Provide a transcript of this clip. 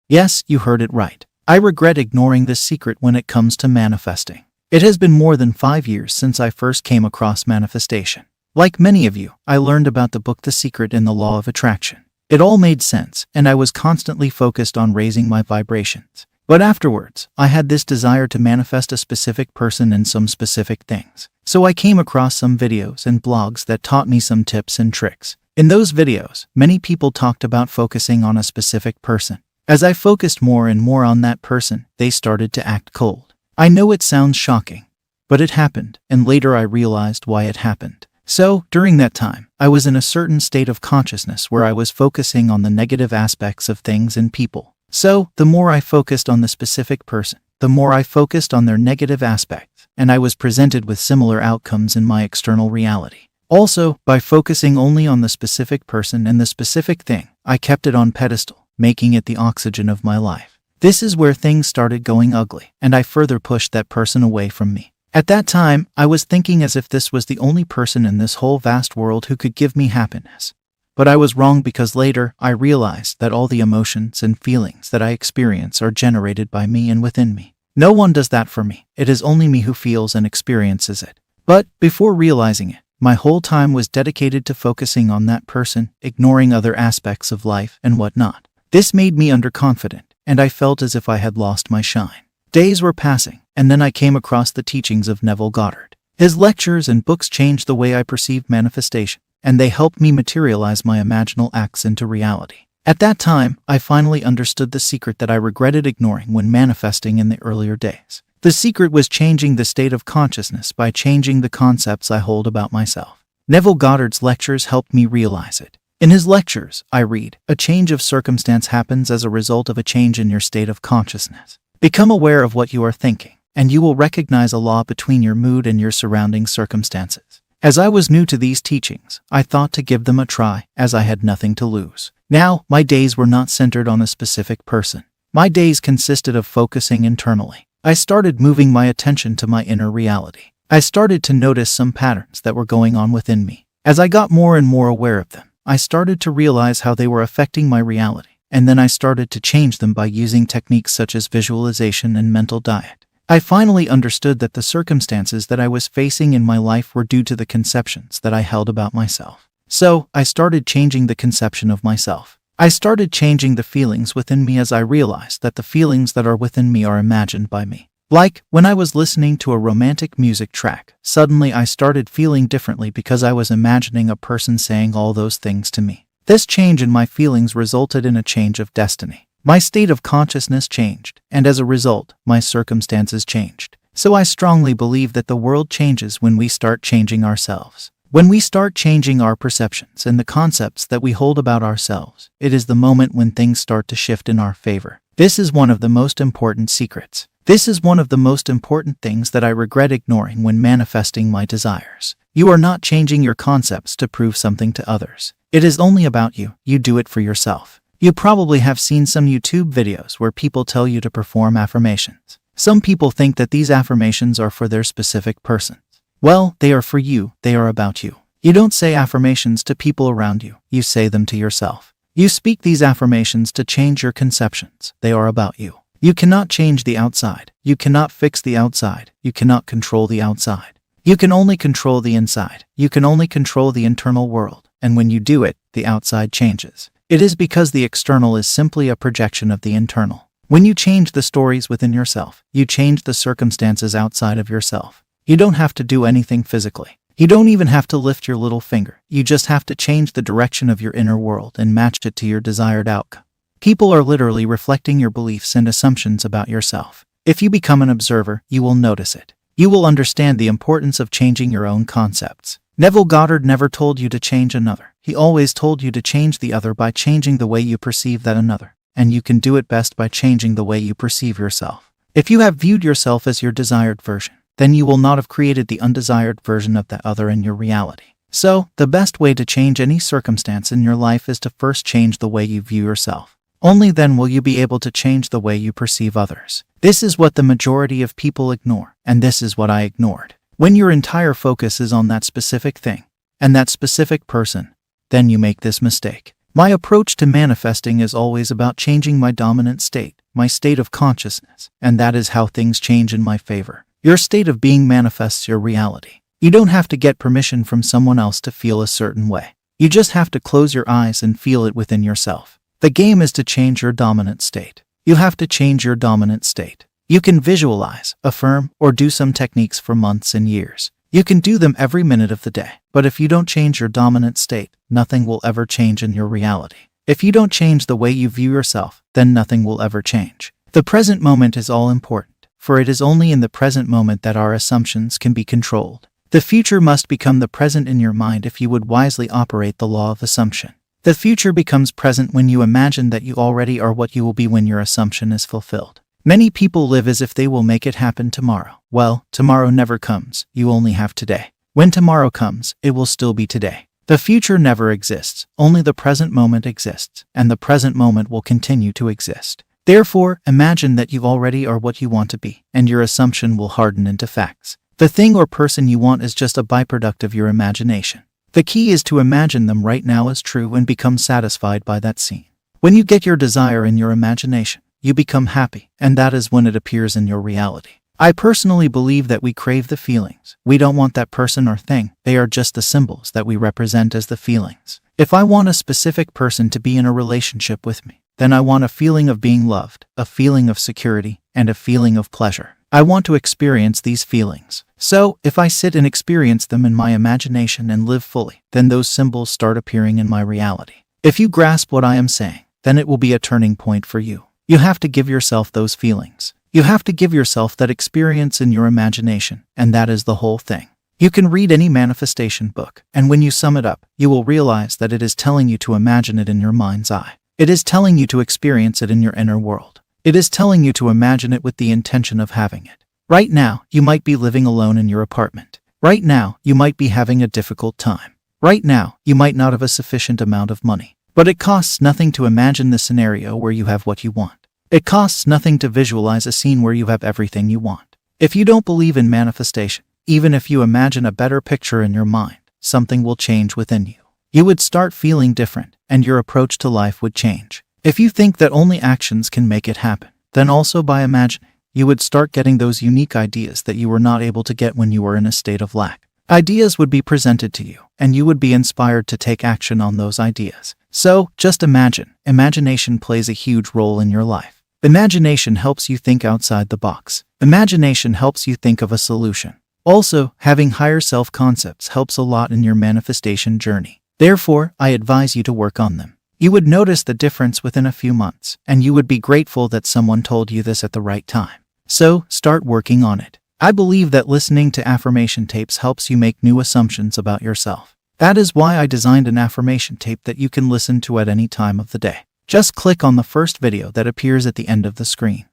Yes, you heard it right. I regret ignoring this secret when it comes to manifesting. It has been more than 5 years since I first came across manifestation. Like many of you, I learned about the book The Secret and the Law of Attraction. It all made sense, and I was constantly focused on raising my vibrations. But afterwards, I had this desire to manifest a specific person and some specific things. So I came across some videos and blogs that taught me some tips and tricks. In those videos, many people talked about focusing on a specific person. As I focused more and more on that person, they started to act cold. I know it sounds shocking, but it happened, and later I realized why it happened. So, during that time, I was in a certain state of consciousness where I was focusing on the negative aspects of things and people. So, the more I focused on the specific person, the more I focused on their negative aspects, and I was presented with similar outcomes in my external reality. Also, by focusing only on the specific person and the specific thing, I kept it on pedestal, making it the oxygen of my life. This is where things started going ugly, and I further pushed that person away from me. At that time, I was thinking as if this was the only person in this whole vast world who could give me happiness. But I was wrong, because later I realized that all the emotions and feelings that I experience are generated by me and within me. No one does that for me. It is only me who feels and experiences it. But before realizing it, my whole time was dedicated to focusing on that person, ignoring other aspects of life and whatnot. This made me underconfident, and I felt as if I had lost my shine. Days were passing, and then I came across the teachings of Neville Goddard. His lectures and books changed the way I perceived manifestation, and they helped me materialize my imaginal acts into reality. At that time, I finally understood the secret that I regretted ignoring when manifesting in the earlier days. The secret was changing the state of consciousness by changing the concepts I hold about myself. Neville Goddard's lectures helped me realize it. In his lectures, I read, "A change of circumstance happens as a result of a change in your state of consciousness. Become aware of what you are thinking, and you will recognize a law between your mood and your surrounding circumstances." As I was new to these teachings, I thought to give them a try, as I had nothing to lose. Now, my days were not centered on a specific person. My days consisted of focusing internally. I started moving my attention to my inner reality. I started to notice some patterns that were going on within me. As I got more and more aware of them, I started to realize how they were affecting my reality, and then I started to change them by using techniques such as visualization and mental diet. I finally understood that the circumstances that I was facing in my life were due to the conceptions that I held about myself. So, I started changing the conception of myself. I started changing the feelings within me as I realized that the feelings that are within me are imagined by me. Like, when I was listening to a romantic music track, suddenly I started feeling differently because I was imagining a person saying all those things to me. This change in my feelings resulted in a change of destiny. My state of consciousness changed, and as a result, my circumstances changed. So I strongly believe that the world changes when we start changing ourselves. When we start changing our perceptions and the concepts that we hold about ourselves, it is the moment when things start to shift in our favor. This is one of the most important secrets. This is one of the most important things that I regret ignoring when manifesting my desires. You are not changing your concepts to prove something to others. It is only about you. You do it for yourself. You probably have seen some YouTube videos where people tell you to perform affirmations. Some people think that these affirmations are for their specific persons. Well, they are for you. They are about you. You don't say affirmations to people around you. You say them to yourself. You speak these affirmations to change your conceptions. They are about you. You cannot change the outside. You cannot fix the outside. You cannot control the outside. You can only control the inside. You can only control the internal world. And when you do it, the outside changes. It is because the external is simply a projection of the internal. When you change the stories within yourself, you change the circumstances outside of yourself. You don't have to do anything physically. You don't even have to lift your little finger. You just have to change the direction of your inner world and match it to your desired outcome. People are literally reflecting your beliefs and assumptions about yourself. If you become an observer, you will notice it. You will understand the importance of changing your own concepts. Neville Goddard never told you to change another. He always told you to change the other by changing the way you perceive that another. And you can do it best by changing the way you perceive yourself. If you have viewed yourself as your desired version, then you will not have created the undesired version of that other in your reality. So, the best way to change any circumstance in your life is to first change the way you view yourself. Only then will you be able to change the way you perceive others. This is what the majority of people ignore, and this is what I ignored. When your entire focus is on that specific thing, and that specific person, then you make this mistake. My approach to manifesting is always about changing my dominant state, my state of consciousness, and that is how things change in my favor. Your state of being manifests your reality. You don't have to get permission from someone else to feel a certain way. You just have to close your eyes and feel it within yourself. The game is to change your dominant state. You have to change your dominant state. You can visualize, affirm, or do some techniques for months and years. You can do them every minute of the day. But if you don't change your dominant state, nothing will ever change in your reality. If you don't change the way you view yourself, then nothing will ever change. The present moment is all important, for it is only in the present moment that our assumptions can be controlled. The future must become the present in your mind if you would wisely operate the law of assumption. The future becomes present when you imagine that you already are what you will be when your assumption is fulfilled. Many people live as if they will make it happen tomorrow. Well, tomorrow never comes. You only have today. When tomorrow comes, it will still be today. The future never exists. Only the present moment exists, and the present moment will continue to exist. Therefore, imagine that you already are what you want to be, and your assumption will harden into facts. The thing or person you want is just a byproduct of your imagination. The key is to imagine them right now as true and become satisfied by that scene. When you get your desire in your imagination, you become happy, and that is when it appears in your reality. I personally believe that we crave the feelings. We don't want that person or thing. They are just the symbols that we represent as the feelings. If I want a specific person to be in a relationship with me, then I want a feeling of being loved, a feeling of security, and a feeling of pleasure. I want to experience these feelings. So, if I sit and experience them in my imagination and live fully, then those symbols start appearing in my reality. If you grasp what I am saying, then it will be a turning point for you. You have to give yourself those feelings. You have to give yourself that experience in your imagination, and that is the whole thing. You can read any manifestation book, and when you sum it up, you will realize that it is telling you to imagine it in your mind's eye. It is telling you to experience it in your inner world. It is telling you to imagine it with the intention of having it. Right now, you might be living alone in your apartment. Right now, you might be having a difficult time. Right now, you might not have a sufficient amount of money. But it costs nothing to imagine the scenario where you have what you want. It costs nothing to visualize a scene where you have everything you want. If you don't believe in manifestation, even if you imagine a better picture in your mind, something will change within you. You would start feeling different, and your approach to life would change. If you think that only actions can make it happen, then also by imagining, you would start getting those unique ideas that you were not able to get when you were in a state of lack. Ideas would be presented to you, and you would be inspired to take action on those ideas. So, just imagine. Imagination plays a huge role in your life. Imagination helps you think outside the box. Imagination helps you think of a solution. Also, having higher self-concepts helps a lot in your manifestation journey. Therefore, I advise you to work on them. You would notice the difference within a few months, and you would be grateful that someone told you this at the right time. So, start working on it. I believe that listening to affirmation tapes helps you make new assumptions about yourself. That is why I designed an affirmation tape that you can listen to at any time of the day. Just click on the first video that appears at the end of the screen.